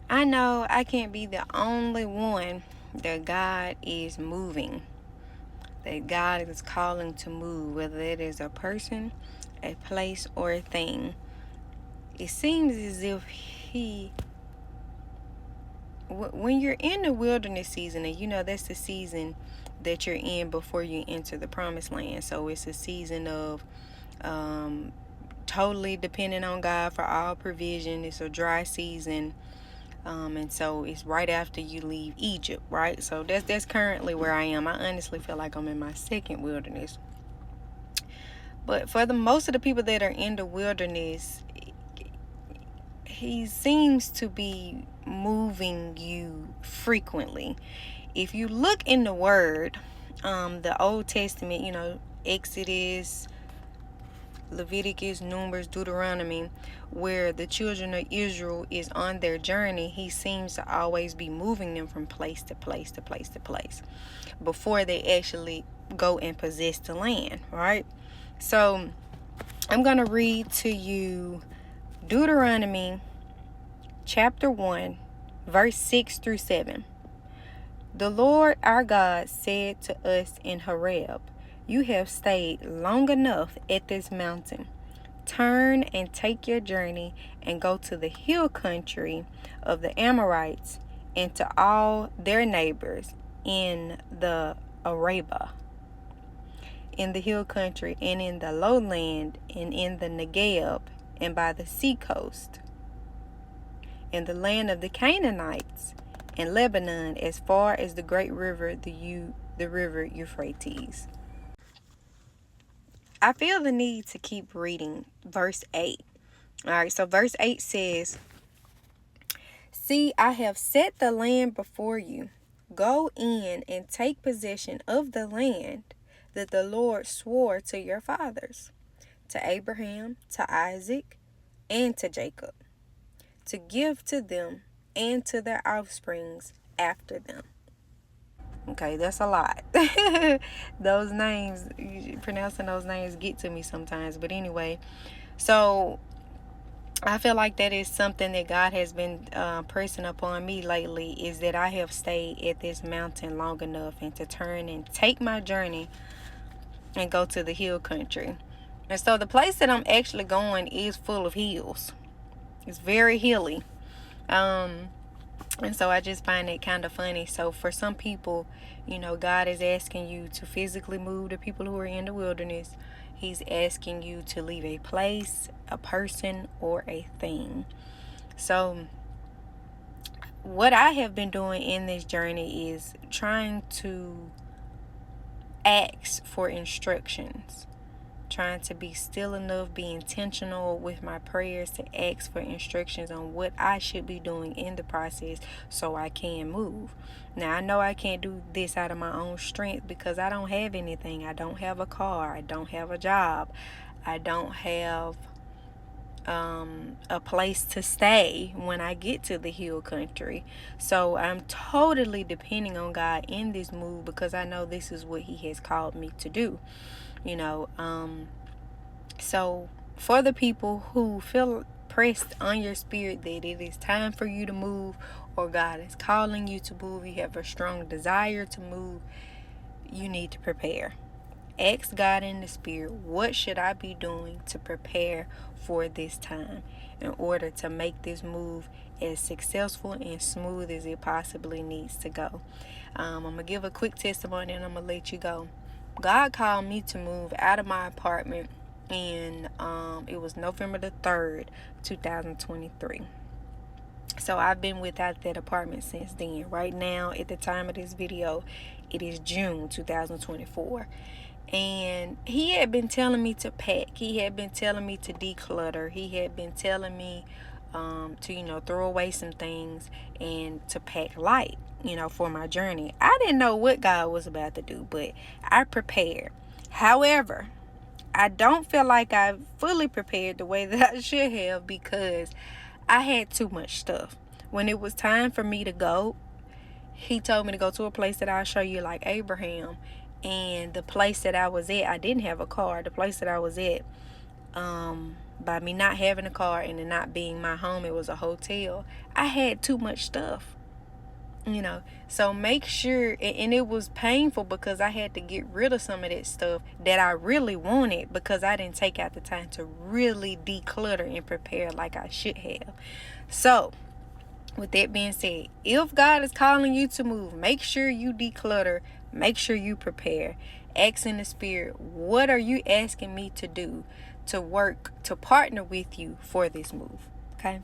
I know I can't be the only one that God is moving, that God is calling to move, whether it is a person, a place, or a thing. It seems as if when you're in the wilderness season, and that's the season that you're in before you enter the promised land. So it's a season of totally depending on God for all provision. It's a dry season. And so it's right after you leave Egypt, right? So that's currently where I am. I honestly feel like I'm in my second wilderness. But for the most of the people that are in the wilderness, he seems to be moving you frequently. If you look in the Word, the Old Testament, Exodus, Leviticus, Numbers, Deuteronomy, where the children of Israel is on their journey, he seems to always be moving them from place to place to place to place before they actually go and possess the land, right? So I'm going to read to you Deuteronomy chapter 1, verse 6 through 7. The Lord our God said to us in Horeb, "You have stayed long enough at this mountain. Turn and take your journey and go to the hill country of the Amorites and to all their neighbors in the Arabah, in the hill country and in the lowland and in the Negev and by the sea coast, in the land of the Canaanites and Lebanon as far as the great river, the river Euphrates." I feel the need to keep reading verse 8. All right, so verse 8 says, "See, I have set the land before you. Go in and take possession of the land that the Lord swore to your fathers, to Abraham, to Isaac, and to Jacob, to give to them and to their offsprings after them." Okay, that's a lot. Those names, pronouncing those names get to me sometimes. But anyway, so I feel like that is something that God has been pressing upon me lately, is that I have stayed at this mountain long enough and to turn and take my journey and go to the hill country. And so the place that I'm actually going is full of hills. It's very hilly. And so I just find it kind of funny. So for some people, God is asking you to physically move. The people who are in the wilderness, he's asking you to leave a place, a person, or a thing. So what I have been doing in this journey is trying to ask for instructions. Trying to be still enough, be intentional with my prayers to ask for instructions on what I should be doing in the process so I can move. Now, I know I can't do this out of my own strength because I don't have anything. I don't have a car. I don't have a job. I don't have a place to stay when I get to the hill country. So I'm totally depending on God in this move because I know this is what he has called me to do. So for the people who feel pressed on your spirit that it is time for you to move, or God is calling you to move, you have a strong desire to move, you need to prepare. Ask God in the spirit, what should I be doing to prepare for this time in order to make this move as successful and smooth as it possibly needs to go. I'm going to give a quick testimony and I'm going to let you go. God called me to move out of my apartment and it was November the 3rd, 2023. So I've been without that apartment since then. Right now, at the time of this video, it is June 2024. And he had been telling me to pack. He had been telling me to declutter. He had been telling me to, throw away some things and to pack light, for my journey. I didn't know what God was about to do, but I prepared. However, I don't feel like I fully prepared the way that I should have because I had too much stuff. When it was time for me to go, he told me to go to a place that I'll show you, like Abraham. And the place that I was at, I didn't have a car. The place that I was at, by me not having a car and it not being my home, it was a hotel, I had too much stuff. So make sure, and it was painful because I had to get rid of some of that stuff that I really wanted because I didn't take out the time to really declutter and prepare like I should have. So with that being said, if God is calling you to move, make sure you declutter, make sure you prepare. Ask in the spirit, what are you asking me to do to work, to partner with you for this move? Okay.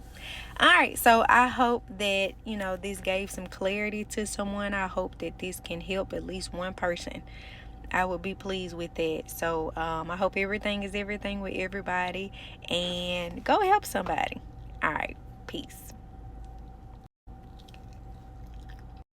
All right. So I hope that, this gave some clarity to someone. I hope that this can help at least one person. I would be pleased with that. So I hope everything is everything with everybody, and go help somebody. All right. Peace.